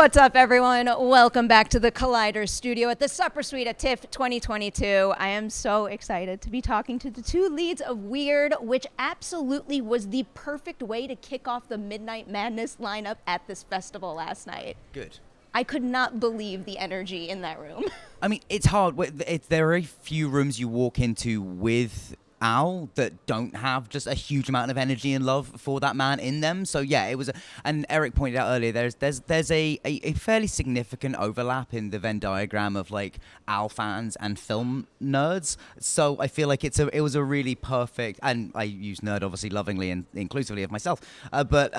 What's up, everyone? Welcome back to the Collider studio at the Supper Suite at TIFF 2022. I am so excited to be talking to the two leads of Weird, which absolutely was the perfect way to kick off the Midnight Madness lineup at this festival last night. Good. I could not believe the energy in that room. I mean, it's hard. There are very few rooms you walk into with Al that don't have just a huge amount of energy and love for that man in them. So yeah, it was, and Eric pointed out earlier, there's a fairly significant overlap in the Venn diagram of like Al fans and film nerds. So I feel like it was a really perfect, and I use nerd obviously lovingly and inclusively of myself, but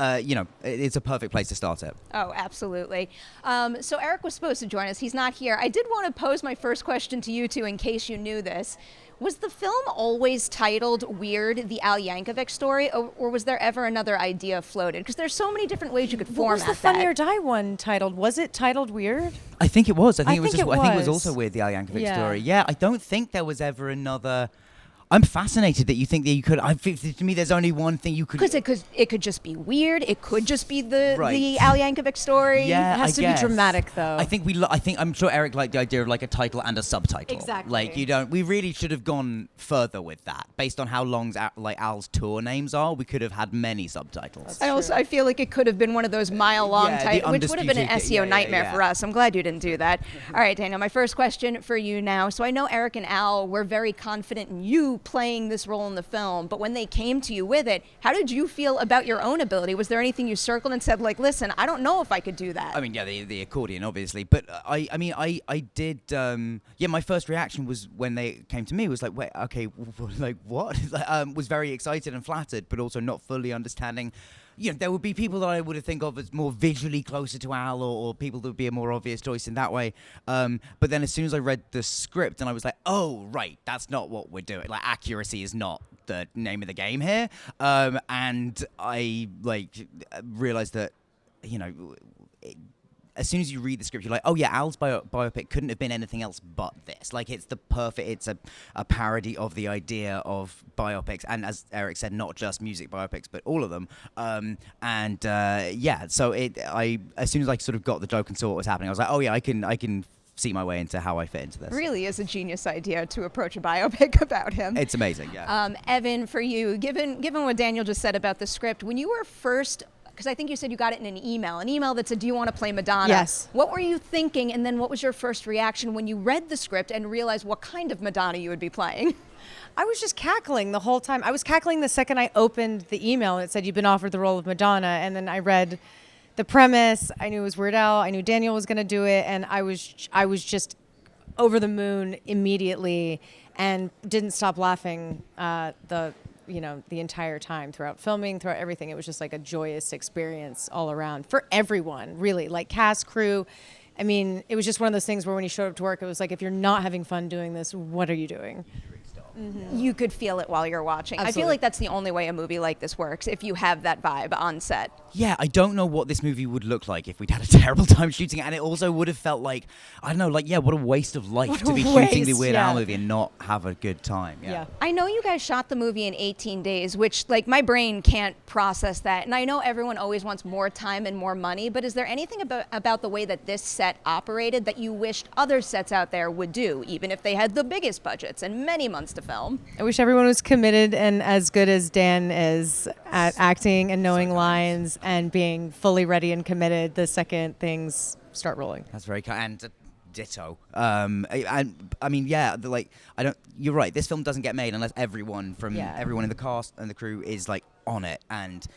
it's a perfect place to start it. Oh, absolutely. So Eric was supposed to join us. He's not here. I did want to pose my first question to you two in case you knew this. Was the film always titled Weird, the Al Yankovic Story, or was there ever another idea floated? Because there's so many different ways you could format that. What was the Funny or Die one titled? Was it titled Weird? I think it was. I think it was was also Weird, the Al Yankovic Story. Yeah, I don't think there was ever another. I'm fascinated that you think that you could. To me, there's only one thing you could. Because it could just be weird. It could just be the Al Yankovic Story. Yeah, it has to be dramatic, though. I think I'm sure Eric liked the idea of like a title and a subtitle. Exactly. Like we really should have gone further with that. Based on how long Al's tour names are, we could have had many subtitles. I feel like it could have been one of those mile-long titles, which would have been an SEO nightmare for us. I'm glad you didn't do that. All right, Daniel, my first question for you now. So I know Eric and Al were very confident in you playing this role in the film, but when they came to you with it, how did you feel about your own ability? Was there anything you circled and said, like, listen, I don't know if I could do that? I mean, yeah, the accordion, obviously, but I did. My first reaction was when they came to me was like, wait, okay, like what? Was very excited and flattered, but also not fully understanding. You know, there would be people that I would think of as more visually closer to Al, or people that would be a more obvious choice in that way. But then as soon as I read the script, and I was like, oh, right, that's not what we're doing. Like, accuracy is not the name of the game here. And I, realized that, as soon as you read the script, you're like, oh yeah, Al's biopic couldn't have been anything else but this. Like, it's a parody of the idea of biopics, and as Eric said, not just music biopics, but all of them. So as soon as I sort of got the joke and saw what was happening, I was like, oh yeah, I can see my way into how I fit into this. Really is a genius idea to approach a biopic about him. It's amazing, yeah. Evan, for you, given what Daniel just said about the script, when you were first, because I think you said you got it in an email that said, do you want to play Madonna? Yes. What were you thinking, and then what was your first reaction when you read the script and realized what kind of Madonna you would be playing? I was just cackling the whole time. I was cackling the second I opened the email and it said, you've been offered the role of Madonna, and then I read the premise. I knew it was Weird Al. I knew Daniel was going to do it, and I was just over the moon immediately and didn't stop laughing the entire time throughout filming, throughout everything. It was just like a joyous experience all around for everyone, really, like cast, crew. I mean, it was just one of those things where when you showed up to work, it was like, if you're not having fun doing this, what are you doing? Mm-hmm. You could feel it while you're watching. Absolutely. I feel like that's the only way a movie like this works, if you have that vibe on set. Yeah, I don't know what this movie would look like if we'd had a terrible time shooting it, and it also would have felt like, I don't know, like, yeah, what a waste of life to be shooting the Weird Al movie and not have a good time. Yeah. I know you guys shot the movie in 18 days, which, like, my brain can't process that, and I know everyone always wants more time and more money, but is there anything about the way that this set operated that you wished other sets out there would do, even if they had the biggest budgets and many months to film? I wish everyone was committed and as good as Dan is at acting and knowing lines and being fully ready and committed the second things start rolling. That's very kind. And ditto. I mean, yeah, you're right. This film doesn't get made unless everyone in the cast and the crew is like on it, and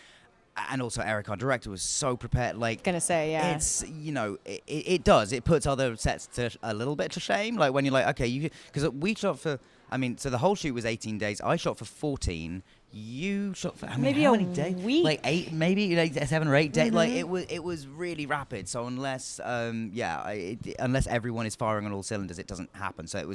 also Eric, our director, was so prepared. Like, gonna say, yeah, it's it does. It puts other sets to a little bit to shame. Like when you're like, okay, because we shot for. I mean, so the whole shoot was 18 days. I shot for 14. You shot for how many days? Week. Like 8, maybe like 7 or 8 days. Like it was really rapid. So unless everyone is firing on all cylinders, it doesn't happen. So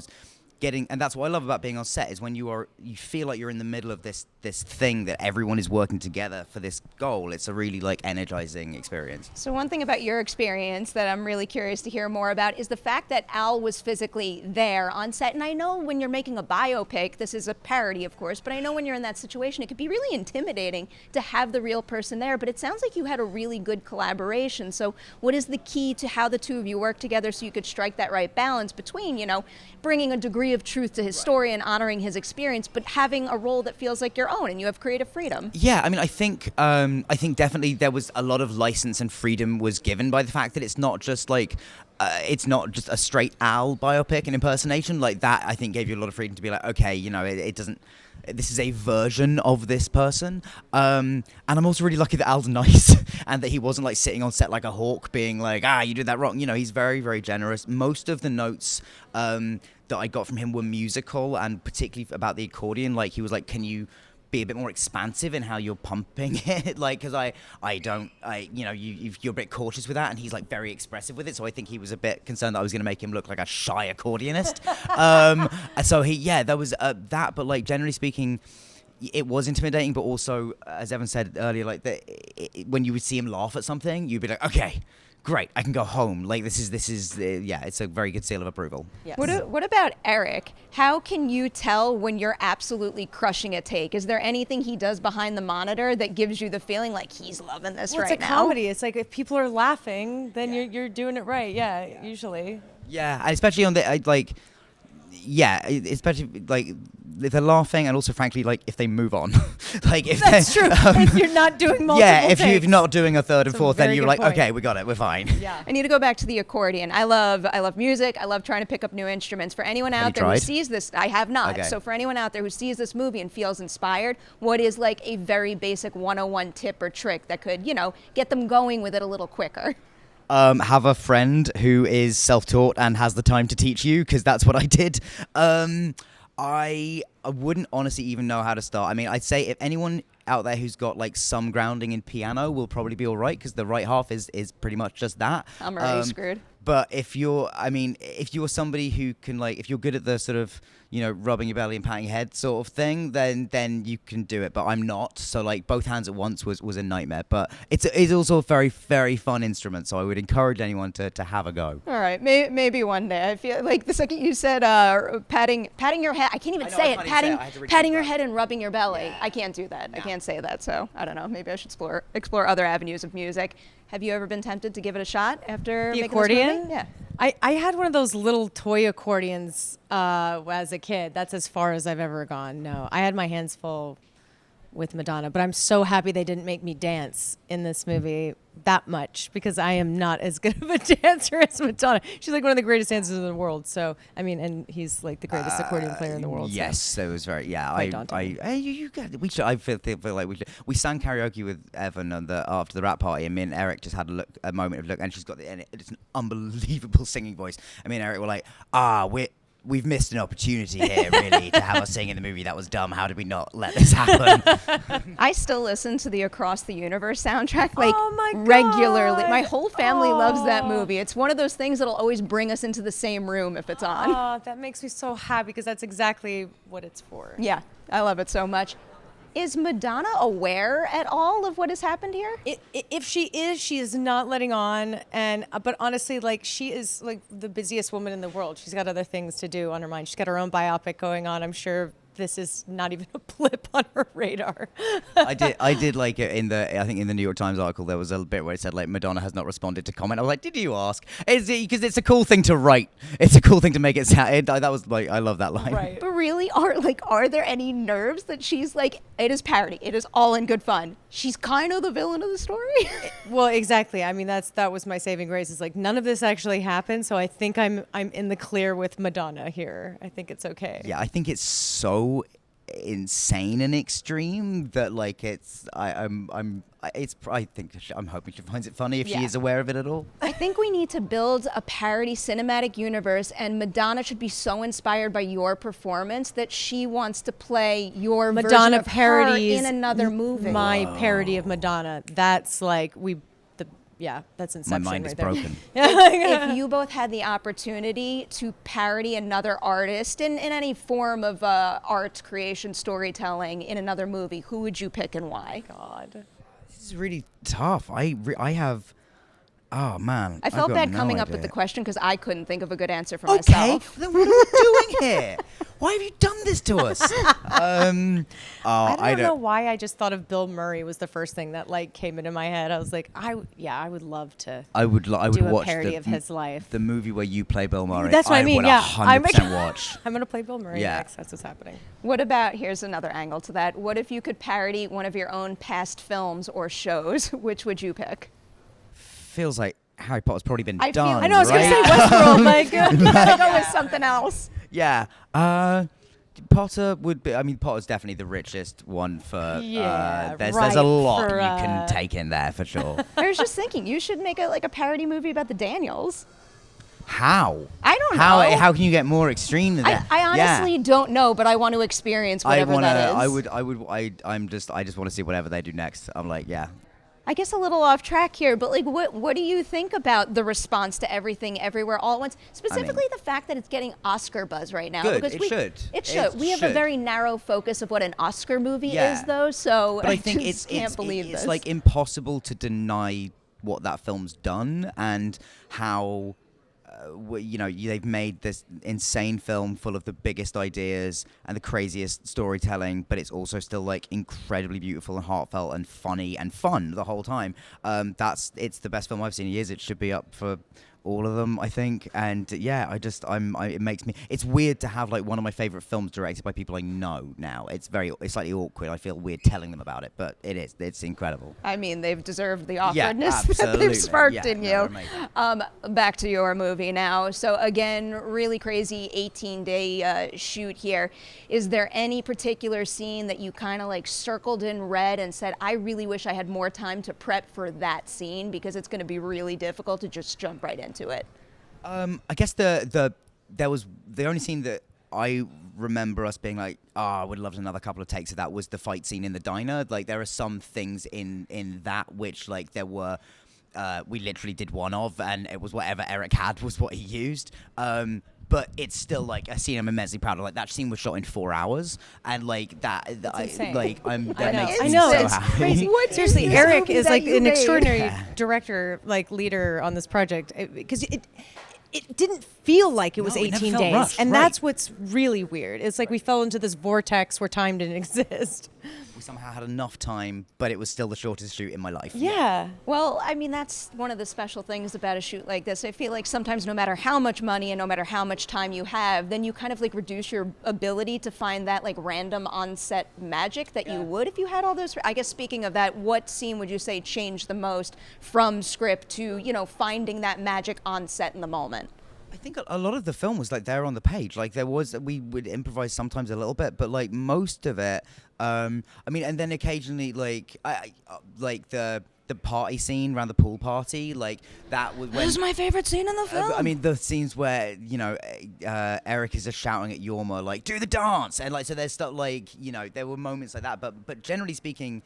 getting, and that's what I love about being on set, is when you feel like you're in the middle of this thing that everyone is working together for this goal. It's a really like energizing experience. So one thing about your experience that I'm really curious to hear more about is the fact that Al was physically there on set. And I know when you're making a biopic, this is a parody, of course, but I know when you're in that situation, it could be really intimidating to have the real person there. But it sounds like you had a really good collaboration. So what is the key to how the two of you work together so you could strike that right balance between, you know, bringing a degree of truth to his story and honoring his experience, but having a role that feels like your own and you have creative freedom? Yeah, I mean, I think definitely there was a lot of license and freedom was given by the fact that it's not just like it's not just a straight Al biopic and impersonation. Like that, I think gave you a lot of freedom to be like, okay, you know, it doesn't. This is a version of this person, and I'm also really lucky that Al's nice and that he wasn't like sitting on set like a hawk, being like, you did that wrong. You know, he's very, very generous. Most of the notes that I got from him were musical, and particularly about the accordion. Like he was like, "Can you be a bit more expansive in how you're pumping it?" Like, because you're a bit cautious with that, and he's like very expressive with it. So I think he was a bit concerned that I was going to make him look like a shy accordionist. So there was that, but like generally speaking, it was intimidating. But also, as Evan said earlier, like when you would see him laugh at something, you'd be like, okay, great, I can go home. Like this is it's a very good seal of approval. Yes. What about Eric? How can you tell when you're absolutely crushing a take? Is there anything he does behind the monitor that gives you the feeling like he's loving this right now? It's a comedy. It's like if people are laughing, then you're doing it right. Yeah, usually. Yeah, and especially on the especially like if they're laughing, and also frankly like if they move on. Like if that's true. If you're not doing multiple if takes. you're not doing a third and fourth, then you're like, point. okay, we got it, we're fine. Yeah. I need to go back to the accordion. I love music. I love trying to pick up new instruments. For anyone out there who sees this, I have not. Okay. So for anyone out there who sees this movie and feels inspired, what is like a very basic 101 tip or trick that could, you know, get them going with it a little quicker? Have a friend who is self-taught and has the time to teach you, because that's what I did. I wouldn't honestly even know how to start. I mean, I'd say if anyone out there who's got like some grounding in piano will probably be all right, because the right half is pretty much just that. I'm already screwed. But if you're somebody who can, like, if you're good at the sort of, you know, rubbing your belly and patting your head sort of thing, then you can do it. But I'm not. So like both hands at once was a nightmare. But it's also a very, very fun instrument. So I would encourage anyone to have a go. All right, maybe one day. I feel like the second you said patting your head, I can't even say it. Patting your head and rubbing your belly. Yeah. I can't do that. No. I can't say that. So I don't know. Maybe I should explore other avenues of music. Have you ever been tempted to give it a shot after the accordion? Yeah. I had one of those little toy accordions as a kid. That's as far as I've ever gone. No, I had my hands full with Madonna, but I'm so happy they didn't make me dance in this movie that much, because I am not as good of a dancer as Madonna. She's like one of the greatest dancers in the world. So, I mean, and he's like the greatest accordion player in the world. Yes, so it was very, we sang karaoke with Evan after the rap party, and me and Eric just had a moment of look, and she's got it's an unbelievable singing voice. And me and Eric were like, we've missed an opportunity here, really, to have us sing in the movie. That was dumb. How did we not let this happen? I still listen to the Across the Universe soundtrack regularly. My whole family loves that movie. It's one of those things that'll always bring us into the same room if it's on. Oh, that makes me so happy, because that's exactly what it's for. Yeah, I love it so much. Is Madonna aware at all of what has happened here? If she is not letting on. But honestly, like, she is like the busiest woman in the world. She's got other things to do on her mind. She's got her own biopic going on. I'm sure this is not even a blip on her radar. I did like it I think in the New York Times article, there was a bit where it said like Madonna has not responded to comment. I was like, did you ask? Because it's a cool thing to write. It's a cool thing to make it sound. That was like, I love that line. Right. But really, are there any nerves that she's like, it is parody, it is all in good fun, she's kind of the villain of the story? Well, exactly. I mean, that was my saving grace. Is like, none of this actually happened, so I think I'm in the clear with Madonna here. I think it's okay. Yeah, I think it's so insane and extreme that like I'm hoping she finds it funny if she is aware of it at all. I think we need to build a parody cinematic universe, and Madonna should be so inspired by your performance that she wants to play your Madonna version of parodies her in another movie. My parody of Madonna. That's like that's My Inception. mind is right there. broken. If you both had the opportunity to parody another artist in any form of art creation, storytelling in another movie, who would you pick and why? God. This is really tough. I have. Oh man. I felt I've got bad no coming up with idea. the question because I couldn't think of a good answer for Okay, myself. then what are we doing here? Why have you done this to us? I don't know why I just thought of Bill Murray was the first thing that like came into my head. I was like, I would love to. I would do a watch parody of his life. the movie where you play Bill Murray. That's what I mean. Would Yeah, 100% watch. I'm gonna play Bill Murray Yeah. next. That's what's happening. What about, here's another angle to that. What if you could parody one of your own past films or shows? Which would you pick? Feels like Harry Potter's probably been I feel- done. I I know. I was right? gonna say Westworld. Like, You gotta go with something else. Yeah. Potter would be. I mean, Potter's definitely the richest one for. Yeah, there's right, a lot for, you can take in there for sure. I was just thinking, you should make a parody movie about the Daniels. How? I don't know. How can you get more extreme than that? I honestly Yeah. don't know, but I want to experience whatever that is. I just want to see whatever they do next. I'm like, yeah. I guess a little off track here, but like, what do you think about the response to Everything Everywhere All at Once? Specifically, the fact that it's getting Oscar buzz right now. Good, Because it should. It should. We have a should. very narrow focus of what an Oscar movie Yeah. is, though. So But I think just can't believe this. it's like impossible to deny what that film's done and how. They've made this insane film full of the biggest ideas and the craziest storytelling, but it's also still like incredibly beautiful and heartfelt and funny and fun the whole time. It's the best film I've seen in years. It should be up for all of them, I think. And yeah, it makes me. It's weird to have like one of my favorite films directed by people I know now. It's slightly awkward. I feel weird telling them about it, but it is. It's incredible. I mean, they've deserved the Yeah, awkwardness that absolutely. they've sparked Yeah, in no, you. they're amazing. Back to your movie now. So again, really crazy 18-day shoot here. Is there any particular scene that you kind of like circled in red and said, I really wish I had more time to prep for that scene because it's going to be really difficult to just jump right into it? I guess there was the only scene that I remember us being like, I would love another couple of takes of that was the fight scene in the diner. Like there are some things in that which like there were we literally did one of, and it was whatever Eric had was what he used. But it's still like a scene I'm immensely proud of. Like that scene was shot in 4 hours, and like that insane. makes I me know, so it's happy. crazy. What Seriously, is this Eric movie is that like you an made? extraordinary director, like leader on this project because it didn't feel like it was No, it never 18 felt days. rushed, And right. that's what's really weird. It's like we fell into this vortex where time didn't exist. We somehow had enough time, but it was still the shortest shoot in my life. Yeah. Well, I mean, that's one of the special things about a shoot like this. I feel like sometimes no matter how much money and no matter how much time you have, then you kind of like reduce your ability to find that like random on-set magic that you would if you had all those. I guess speaking of that, what scene would you say changed the most from script to, finding that magic on set in the moment? I think a lot of the film was like there on the page. Like we would improvise sometimes a little bit, but like most of it, I mean, and then occasionally like like the party scene around the pool party, like that was when. This is my favorite scene in the film. I mean, the scenes where Eric is just shouting at Yorma like, "Do the dance," and like so there's stuff like there were moments like that, but generally speaking.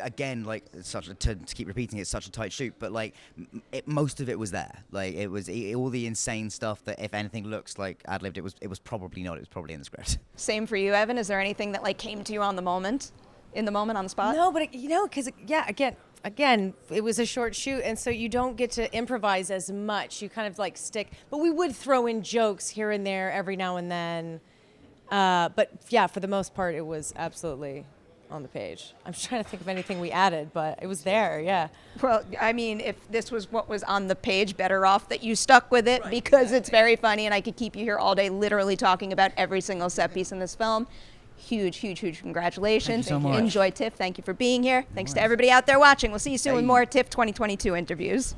Again, like to keep repeating, it's such a tight shoot, but like most of it was there. Like it was all the insane stuff that, if anything looks like ad-libbed, it was probably not. It was probably in the script. Same for you, Evan. Is there anything that like came to you on the moment, on the spot? No, but because again, it was a short shoot, and so you don't get to improvise as much. You kind of like stick, but we would throw in jokes here and there every now and then. But yeah, for the most part, it was absolutely on the page. I'm just trying to think of anything we added, but it was there, yeah. Well, I mean, if this was what was on the page, better off that you stuck with it because it's very funny and I could keep you here all day literally talking about every single set piece in this film. Huge congratulations. Thank you so much. Enjoy TIFF. Thank you for being here. Thanks to everybody out there watching. We'll see you soon with more TIFF 2022 interviews.